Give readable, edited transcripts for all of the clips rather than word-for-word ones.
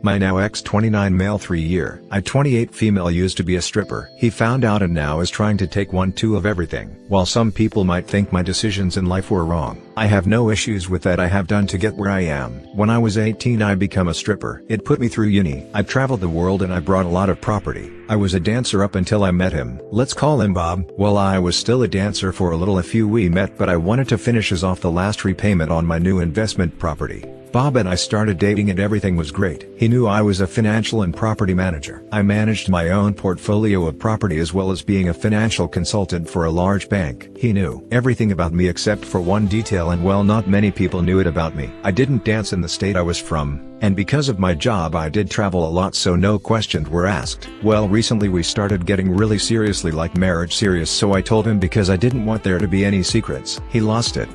My now ex 29 male 3-year. I 28 female used to be a stripper. He found out and now is trying to take 1/2 of everything. While some people might think my decisions in life were wrong, I have no issues with that I have done to get where I am. When I was 18 I became a stripper. It put me through uni. I traveled the world and I brought a lot of property. I was a dancer up until I met him. Let's call him Bob. Well, I was still a dancer for a little after we met, but I wanted to finish off the last repayment on my new investment property. Bob and I started dating and everything was great. He knew I was a financial and property manager. I managed my own portfolio of property as well as being a financial consultant for a large bank. He knew everything about me except for one detail, and well, not many people knew it about me. I didn't dance in the state I was from, and because of my job I did travel a lot, so no questions were asked. Well, recently we started getting really seriously, like marriage serious, so I told him because I didn't want there to be any secrets. He lost it.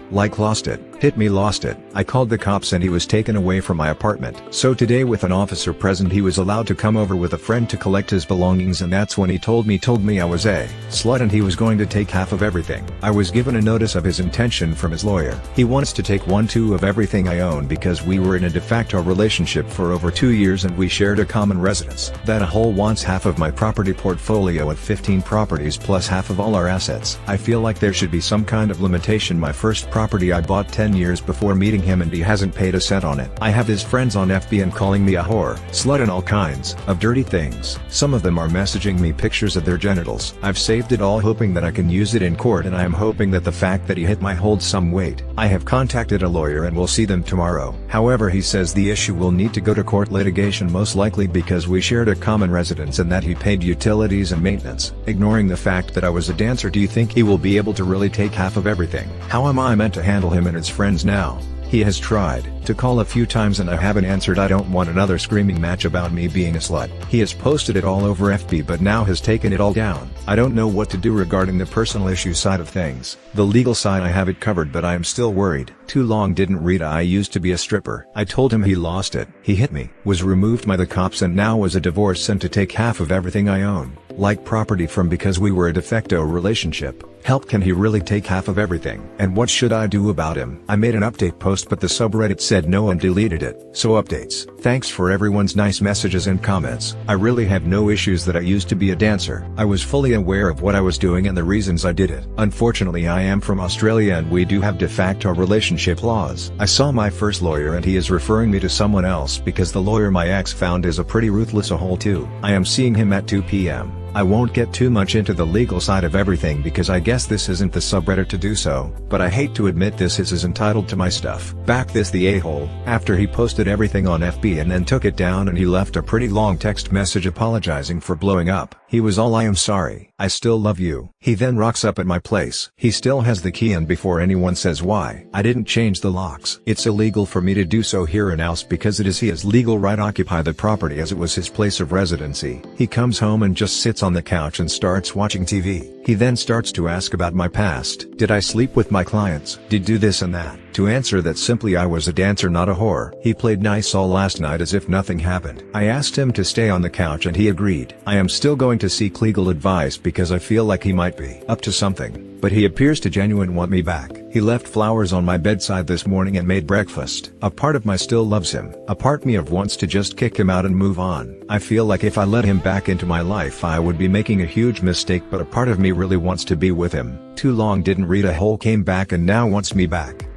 Hit me, lost it. I called the cops and he was taken away from my apartment. So today, with an officer present, he was allowed to come over with a friend to collect his belongings, and that's when he told me I was a slut and he was going to take half of everything. I was given a notice of his intention from his lawyer. He wants to take 1/2 of everything I own because we were in a de facto relationship for over 2 years and we shared a common residence. That a whole wants half of my property portfolio of 15 properties plus half of all our assets. I feel like there should be some kind of limitation. My first property I bought 10 years before meeting him and he hasn't paid a cent on it. I have his friends on FB and calling me a whore, slut and all kinds of dirty things. Some of them are messaging me pictures of their genitals. I've saved it all hoping that I can use it in court, and I am hoping that the fact that he hit my holds some weight. I have contacted a lawyer and will see them tomorrow. However, he says the issue will need to go to court litigation, most likely because we shared a common residence and that he paid utilities and maintenance. Ignoring the fact that I was a dancer, do you think he will be able to really take half of everything? How am I meant to handle him and his friends now? He has tried to call a few times and I haven't answered. I don't want another screaming match about me being a slut. He has posted it all over FB but now has taken it all down. I don't know what to do regarding the personal issue side of things. The legal side I have it covered, but I am still worried. Too long didn't read. I used to be a stripper. I told him, he lost it. He hit me, was removed by the cops, and now was a divorce sent to take half of everything I own, like property from, because we were a de facto relationship. Help, can he really take half of everything? And what should I do about him? I made an update post but the subreddit said no and deleted it. So updates. Thanks for everyone's nice messages and comments. I really have no issues that I used to be a dancer. I was fully aware of what I was doing and the reasons I did it. Unfortunately, I am from Australia and we do have de facto relationship laws. I saw my first lawyer and he is referring me to someone else because the lawyer my ex found is a pretty ruthless a-hole too. I am seeing him at 2 p.m. I won't get too much into the legal side of everything because I guess this isn't the subreddit to do so, but I hate to admit this is entitled to my stuff. Back this the a-hole, after he posted everything on FB and then took it down, and he left a pretty long text message apologizing for blowing up. He was all, I am sorry, I still love you. He then rocks up at my place. He still has the key, and before anyone says why, I didn't change the locks. It's illegal for me to do so here in house because it is his legal right to occupy the property as it was his place of residency. He comes home and just sits on the couch and starts watching TV. He then starts to ask about my past. Did I sleep with my clients? Did do this and that? To answer that simply, I was a dancer, not a whore. He played nice all last night as if nothing happened. I asked him to stay on the couch and he agreed. I am still going to seek legal advice because I feel like he might be up to something, but he appears to genuinely want me back. He left flowers on my bedside this morning and made breakfast. A part of me still loves him. A part of me wants to just kick him out and move on. I feel like if I let him back into my life I would be making a huge mistake, but a part of me really wants to be with him. Too long didn't read a-hole came back and now wants me back.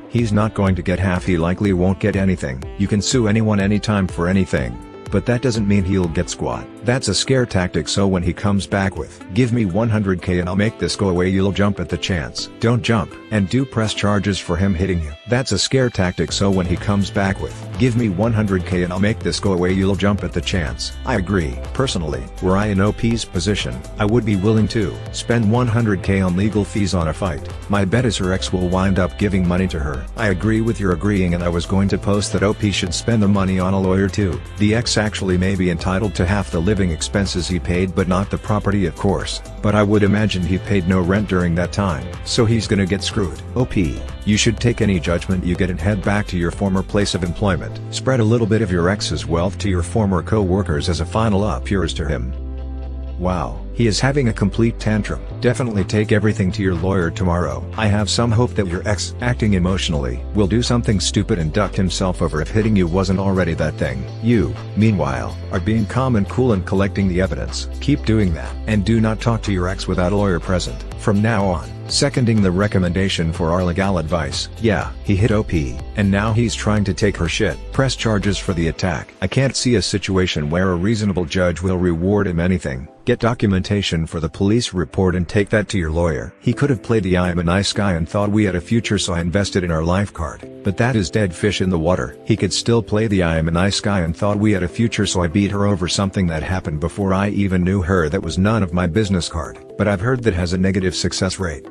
He's not going to get half, he likely won't get anything. You can sue anyone anytime for anything, but that doesn't mean he'll get squat. That's a scare tactic, so when he comes back with, give me 100k and I'll make this go away, you'll jump at the chance. Don't jump, and do press charges for him hitting you. That's a scare tactic, so when he comes back with, give me 100k and I'll make this go away, you'll jump at the chance. I agree. Personally, were I in OP's position, I would be willing to spend 100k on legal fees on a fight. My bet is her ex will wind up giving money to her. I agree with your agreeing, and I was going to post that OP should spend the money on a lawyer too. The ex actually may be entitled to half the living expenses he paid, but not the property, of course. But I would imagine he paid no rent during that time, so he's gonna get screwed. OP, you should take any judgment you get and head back to your former place of employment. Spread a little bit of your ex's wealth to your former co-workers as a final up yours to him. Wow, He is having a complete tantrum. Definitely take everything to your lawyer tomorrow. I have some hope that your ex, acting emotionally, will do something stupid and duck himself over if hitting you wasn't already that thing. You, meanwhile, are being calm and cool and collecting the evidence. Keep doing that. And do not talk to your ex without a lawyer present, from now on. Seconding the recommendation for our legal advice. Yeah, he hit OP, and now he's trying to take her shit. Press charges for the attack. I can't see a situation where a reasonable judge will reward him anything. Get documentation for the police report and take that to your lawyer. He could have played the I'm a nice guy and thought we had a future, so I invested in our lifeguard. But that is dead fish in the water. He could still play the I'm a nice guy and thought we had a future, so I beat her over something that happened before I even knew her. That was none of my business card. But I've heard that has a negative success rate.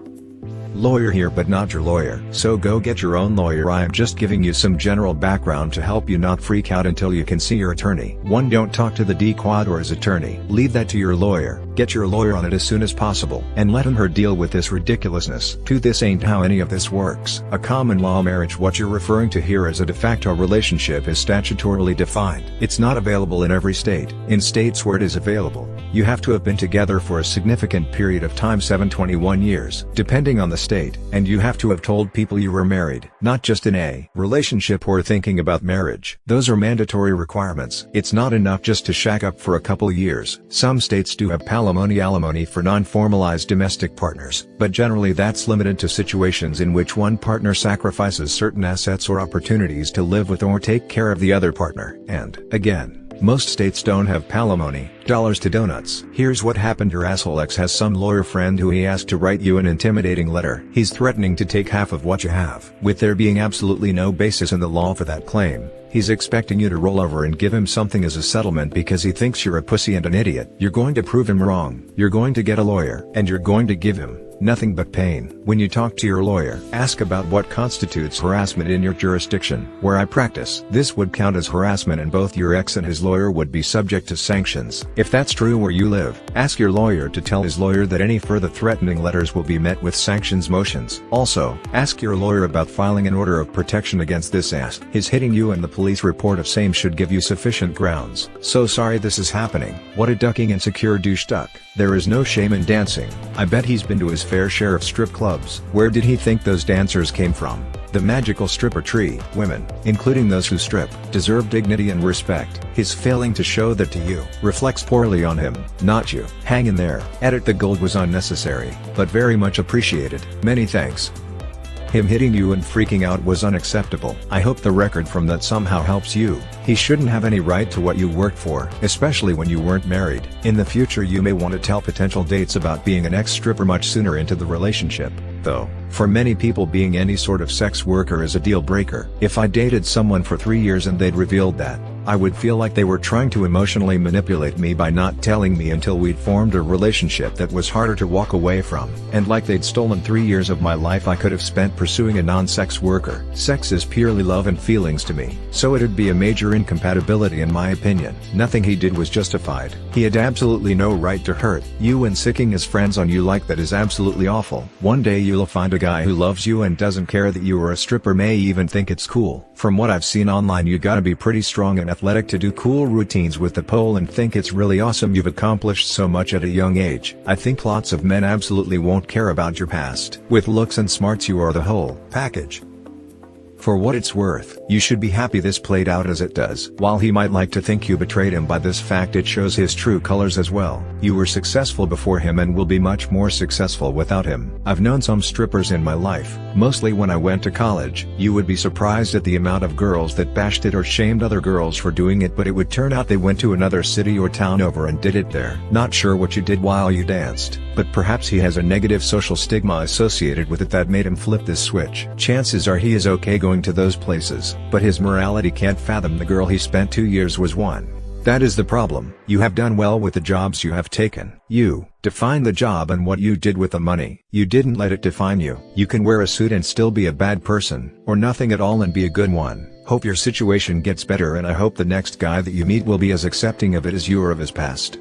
Lawyer here, but not your lawyer. So go get your own lawyer. I am just giving you some general background to help you not freak out until you can see your attorney. 1. Don't talk to the D-Quad or his attorney. Leave that to your lawyer. Get your lawyer on it as soon as possible, and let him or her deal with this ridiculousness. 2. This ain't how any of this works. A common law marriage, what you're referring to here as a de facto relationship, is statutorily defined. It's not available in every state. In states where it is available, you have to have been together for a significant period of time, 7-21 years, depending on the state, and you have to have told people you were married, not just in a relationship or thinking about marriage. Those are mandatory requirements. It's not enough just to shack up for a couple years. Some states do have alimony for non-formalized domestic partners, but generally that's limited to situations in which one partner sacrifices certain assets or opportunities to live with or take care of the other partner. And, again, most states don't have palimony. Dollars to donuts. Here's what happened. Your asshole ex has some lawyer friend who he asked to write you an intimidating letter. He's threatening to take half of what you have. With there being absolutely no basis in the law for that claim, he's expecting you to roll over and give him something as a settlement because he thinks you're a pussy and an idiot. You're going to prove him wrong. You're going to get a lawyer, and you're going to give him nothing but pain. When you talk to your lawyer, ask about what constitutes harassment in your jurisdiction. Where I practice, this would count as harassment, and both your ex and his lawyer would be subject to sanctions. If that's true where you live, ask your lawyer to tell his lawyer that any further threatening letters will be met with sanctions motions. Also, ask your lawyer about filing an order of protection against this ass. His hitting you and the police report of same should give you sufficient grounds. So sorry this is happening. What a ducking insecure douche duck. There is no shame in dancing. I bet he's been to his fair share of strip clubs. Where did he think those dancers came from? The magical stripper tree. Women, including those who strip, deserve dignity and respect. His failing to show that to you reflects poorly on him, not you. Hang in there. Edit. The gold was unnecessary, but very much appreciated. Many thanks. Him hitting you and freaking out was unacceptable. I hope the record from that somehow helps you. He shouldn't have any right to what you worked for, especially when you weren't married. In the future you may want to tell potential dates about being an ex-stripper much sooner into the relationship, though. For many people, being any sort of sex worker is a deal breaker. If I dated someone for 3 years and they'd revealed that, I would feel like they were trying to emotionally manipulate me by not telling me until we'd formed a relationship that was harder to walk away from, and like they'd stolen 3 years of my life I could have spent pursuing a non-sex worker. Sex is purely love and feelings to me, so it'd be a major incompatibility in my opinion. Nothing he did was justified. He had absolutely no right to hurt you, and sicking his friends on you like that is absolutely awful. One day you'll find a guy who loves you and doesn't care that you are a stripper, may even think it's cool. From what I've seen online, you gotta be pretty strong and athletic to do cool routines with the pole and think it's really awesome you've accomplished so much at a young age. I think lots of men absolutely won't care about your past. With looks and smarts you are the whole package. For what it's worth, you should be happy this played out as it does. While he might like to think you betrayed him by this fact, it shows his true colors as well. You were successful before him and will be much more successful without him. I've known some strippers in my life, mostly when I went to college. You would be surprised at the amount of girls that bashed it or shamed other girls for doing it, but it would turn out they went to another city or town over and did it there. Not sure what you did while you danced, but perhaps he has a negative social stigma associated with it that made him flip this switch. Chances are he is okay going to those places, but his morality can't fathom the girl he spent 2 years was one. That is the problem. You have done well with the jobs you have taken. You define the job and what you did with the money. You didn't let it define you. You can wear a suit and still be a bad person, or nothing at all and be a good one. Hope your situation gets better, and I hope the next guy that you meet will be as accepting of it as you are of his past.